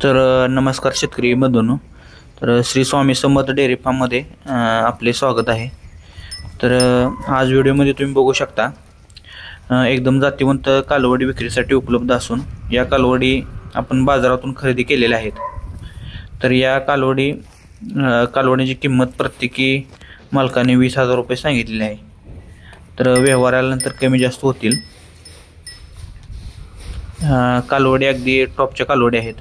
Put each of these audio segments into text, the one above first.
नमस्कार शेतकरी बंधूंनो. श्री स्वामी समर्थ डेअरी फार्ममध्ये आपले स्वागत आहे. आज व्हिडिओमध्ये तुम्ही बघू शकता एकदम जातीवंत कालवडी विक्रीसाठी उपलब्ध असून या कालवडी आपण बाजारातून खरेदी केलेल्या आहेत. या कालवडीची किंमत प्रत्येकी मालकाने 20,000 रुपये सांगितलेली आहे. व्यवहार आल्यानंतर कमी जास्त होतील. कालवडी अगदी टॉपच्या कालवडी आहेत,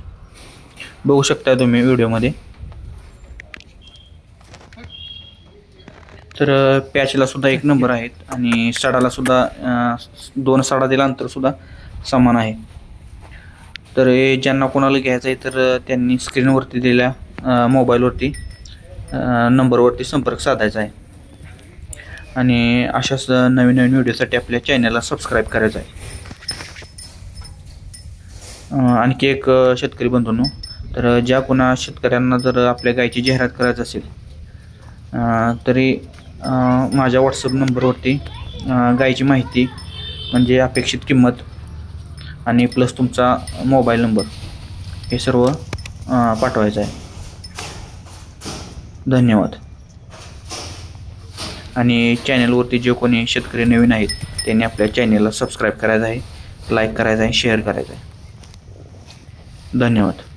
बघू शकता तुम्ही व्हिडिओमध्ये. पॅचला सुद्धा एक नंबर आहेत आणि सडाला सुद्धा 2 सडातील अंतर सुद्धा समान आहे. हे ज्यांना कोणाला घ्यायचं आहे तर त्यांनी स्क्रीनवरती दिलेल्या मोबाईलवरती नंबरवरती संपर्क साधायचा आहे आणि अशाच नवीन नवीन व्हिडिओसाठी आपल्या चॅनलला सबस्क्राईब करायचं आहे. आणखी एक शेतकरी बंधूंनो, ज्या कोणा शेतकऱ्यांना जर आपल्या गायची जाहिरात करायची असेल तरी माझ्या व्हॉट्सअप नंबरवरती गायची माहिती म्हणजे अपेक्षित किंमत आणि प्लस तुमचा मोबाईल नंबर हे सर्व पाठवायचं आहे. धन्यवाद. आणि चॅनलवरती जे कोणी शेतकरी नवीन आहेत त्यांनी आपल्या चॅनलला सबस्क्राईब करायचं आहे, लाईक करायचं आहे, शेअर करायचं आहे. धन्यवाद.